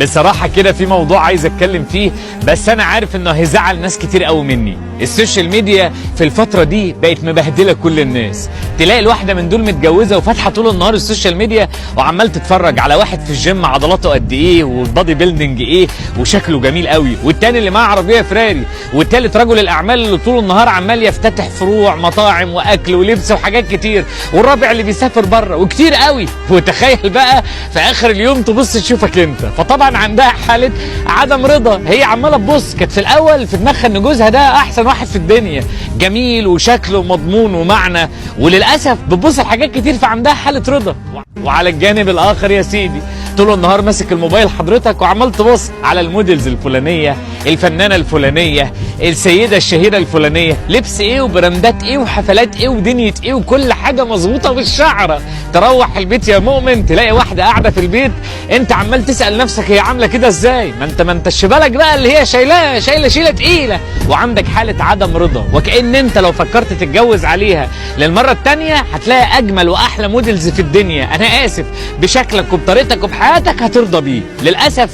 بصراحة كده في موضوع عايز اتكلم فيه، بس انا عارف انه هيزعل ناس كتير قوي مني. السوشيال ميديا في الفترة دي بقت مبهدلة كل الناس. تلاقي الواحدة من دول متجوزة وفاتحة طول النهار السوشيال ميديا وعمال تتفرج على واحد في الجيم عضلاته قد ايه والبادي بيلدينج ايه وشكله جميل قوي، والتاني اللي معاه عربية فراري، والتالت رجل الاعمال اللي طول النهار عمال يفتتح فروع مطاعم واكل ولبس وحاجات كتير، والرابع اللي بيسافر بره وكتير قوي. وتخيل بقى في اخر اليوم تبص تشوفك انت. فطبعا عندها حالة عدم رضا. هي عمالة تبص، كانت في الاول في دماغها ان جوزها ده احسن واحد في الدنيا، جميل وشكله مضمون ومعنى، وللاسف بتبص لحاجات كتير فعندها حالة رضا. وعلى الجانب الاخر يا سيدي طول النهار ماسك الموبايل حضرتك وعمال تبص على الموديلز الفلانيه، الفنانه الفلانيه، السيده الشهيره الفلانيه، لبس ايه وبراندات ايه وحفلات ايه ودنيا ايه وكل حاجه مظبوطه بالشعره. تروح البيت يا مؤمن تلاقي واحده قاعده في البيت انت عمال تسال نفسك هي عامله كده ازاي؟ ما انتش بالك بقى اللي هي شايله شيله تقيله، وعندك حاله عدم رضا. وكأن انت لو فكرت تتجوز عليها للمره الثانيه هتلاقي اجمل واحلى موديلز في الدنيا، انا اسف، بشكلك وبطريقتك وبحياتك هترضى بيه. للاسف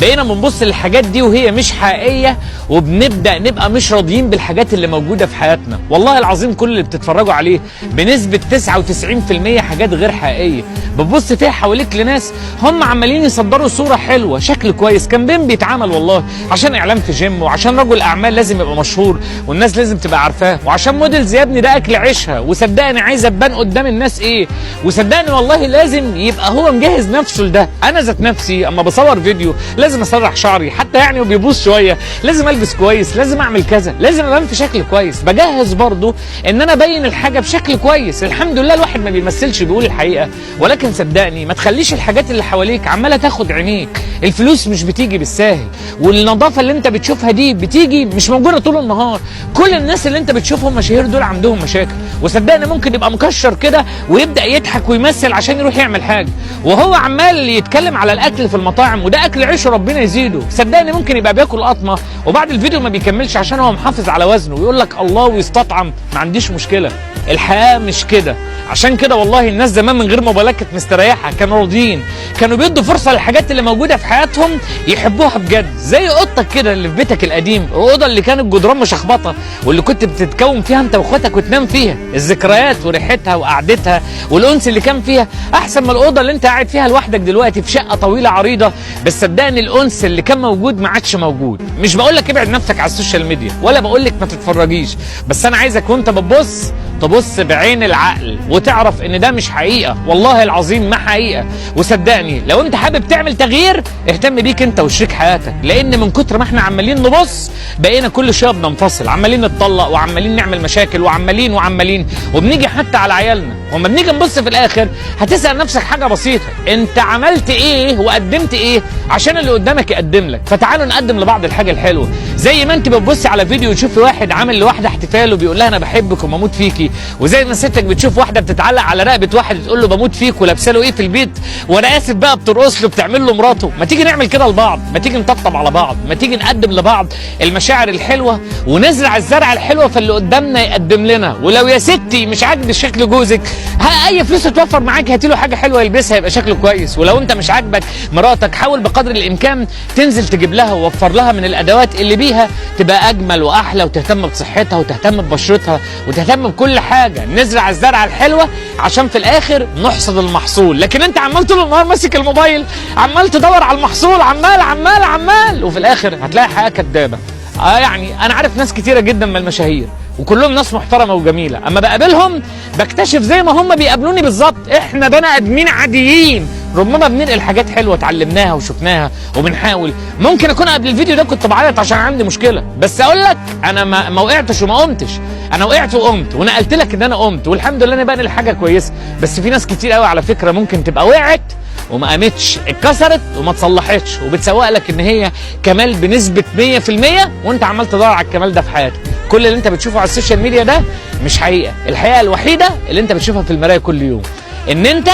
بقينا بنبص للحاجات دي وهي مش حقيقيه، وبنبدا نبقى مش راضيين بالحاجات اللي موجوده في حياتنا. والله العظيم كل اللي بتتفرجوا عليه بنسبه 99% حاجات غير حقيقيه. بتبص فيها حواليك لناس هم عمالين يصدروا صوره حلوه، شكل كويس، كامبين بيتعمل والله عشان اعلان في جيم، وعشان رجل اعمال لازم يبقى مشهور والناس لازم تبقى عارفاه، وعشان موديلز يا ابني ده اكل عيشها، وصدقني عايزه ابان قدام الناس ايه، وصدقني والله لازم يبقى هو مجهز نفسه لده. انا ذات نفسي اما بصور فيديو لازم اسرح شعري حتى يعني وبيبوظ شويه، لازم البس كويس، لازم اعمل كذا، لازم ابان في شكل كويس، بجهز برضو ان انا ابين الحاجه بشكل كويس. الحمد لله الواحد ما بيمثلش بيقول الحقيقه، ولكن صدقني ما تخليش الحاجات اللي حواليك عماله تاخد عينيك. الفلوس مش بتيجي بالساهل، والنظافه اللي انت بتشوفها دي بتيجي مش موجوده طول النهار. كل الناس اللي انت بتشوفهم مشاهير دول عندهم مشاكل، وصدقني ممكن يبقى مكشر كده ويبدا يضحك ويمثل عشان يروح يعمل حاجه، وهو عمال يتكلم على الاكل في المطاعم وده اكل عيش ربنا يزيده. صدقني ممكن يبقى بياكل قطمه وبعد الفيديو ما بيكملش عشان هو محافظ على وزنه ويقول لك الله ويستطعم. ما عنديش مشكله، الحياه مش كده. عشان كده والله الناس زمان من غير موبايلات كانت مستريحه، كانوا راضيين، كانوا بيدوا فرصه للحاجات اللي موجوده في حياتهم يحبوها بجد. زي اوضتك كده اللي في بيتك القديم، الاوضه اللي كانت جدران مشخبطه واللي كنت بتتكون فيها انت واخواتك وتنام فيها، الذكريات وريحتها وقعدتها والانس اللي كان فيها احسن من الاوضه اللي انت قاعد فيها لوحدك دلوقتي في شقه طويله عريضه. بس صدقني الانس اللي كان موجود ما عادش موجود. مش بقول لك ابعد نفسك على السوشيال ميديا ولا بقول لك ما تتفرجيش، بس انا عايزك وانت بتبص تبص بعين العقل وتعرف ان ده مش حقيقه، والله العظيم ما حقيقه. وصدقني لو انت حابب تعمل تغيير اهتم بيك انت وشريك حياتك، لان من كتر ما احنا عمالين نبص بقينا كل شويه بننفصل، عمالين نتطلق وعمالين نعمل مشاكل وعمالين وبنيجي حتى على عيالنا. وما بنيجي نبص في الاخر هتسال نفسك حاجه بسيطه، انت عملت ايه وقدمت ايه عشان اللي قدامك يقدم لك؟ فتعالوا نقدم لبعض الحاجه الحلوه. زي ما انت بتبصي على فيديو وتشوفي واحد عامل لواحده احتفال وبيقول لها انا بحبك وبموت فيكي، وزي ما ستك بتشوف واحده بتتعلق على رقبه واحد تقول له بموت فيك ولابسه له ايه في البيت وانا اسف بقى بترقص له بتعمل له مراته. ما تيجي نعمل كده لبعض، ما تيجي نطبطب على بعض، ما تيجي نقدم لبعض المشاعر الحلوه ونزرع الزرعه الحلوه فاللي قدامنا يقدم لنا. ولو يا ستي مش عاجبك شكل جوزك اي فلوس تتوفر معاك هاتي له حاجه حلوه يلبسها يبقى شكله كويس. ولو انت مش عاجبك مراتك حاول بقدر الامكان تنزل تجيب لها ووفر لها من الادوات اللي بيها تبقى اجمل واحلى، وتهتم بصحتها وتهتم ببشرتها وتهتم بكل حاجه. نزرع الزرعه الحلوه عشان في الاخر نحصد المحصول. لكن انت عمال طول النهار ماسك الموبايل عمال تدور على المحصول، عمال وفي الاخر هتلاقي حياه كدابه. يعني انا عارف ناس كتيره جدا من المشاهير وكلهم ناس محترمه وجميله، اما بقابلهم بكتشف زي ما هم بيقابلوني بالظبط احنا بني ادمين عاديين، ربما بننقل حاجات حلوه اتعلمناها وشفناها وبنحاول. ممكن اكون قبل الفيديو ده كنت بعيط عشان عندي مشكله، بس اقول لك انا ما وقعتش وما قمتش، انا وقعت وقمت ونقلت لك ان انا قمت والحمد لله انا بنقل حاجه كويسه. بس في ناس كتير قوي على فكره ممكن تبقى وقعت وما قامتش، اتكسرت وما اتصلحتش وبتسوق لك ان هي كمال بنسبه 100% وانت عمال تدور على الكمال ده في حياتك. كل اللي انت بتشوفه على السوشيال ميديا ده مش حقيقه، الحقيقه الوحيده اللي انت بتشوفها في المرايه كل يوم ان انت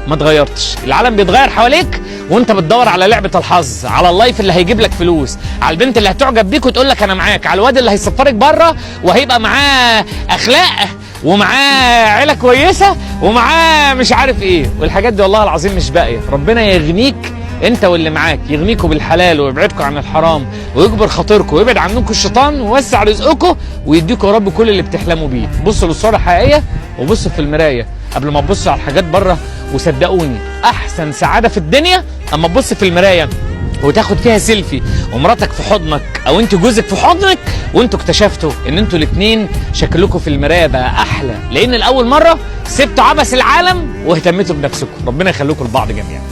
ما اتغيرتش. العالم بيتغير حواليك وانت بتدور على لعبه الحظ، على اللايف اللي هيجيب لك فلوس، على البنت اللي هتعجب بيك وتقول لك انا معاك، على الواد اللي هيسفرك بره وهيبقى معاه اخلاق ومعاه عيله كويسه ومعاه مش عارف ايه، والحاجات دي والله العظيم مش باقيه. ربنا يغنيك انت واللي معاك يغنيكم بالحلال ويبعدكم عن الحرام ويجبر خاطركم ويبعد عنكم الشيطان ويوسع رزقكم ويديكم يا رب كل اللي بتحلموا بيه. بصوا للصوره الحقيقيه وبصوا في المرايه قبل ما تبصوا على الحاجات بره، وصدقوني احسن سعاده في الدنيا اما تبص في المرايه وتاخد فيها سيلفي ومراتك في حضنك او انت جوزك في حضنك وانتوا اكتشفتوا ان انتوا الاثنين شكلكم في المرايه بقى احلى، لان لاول مره سبتوا عبث العالم واهتمتوا بنفسكم. ربنا يخليكم لبعض جميعا.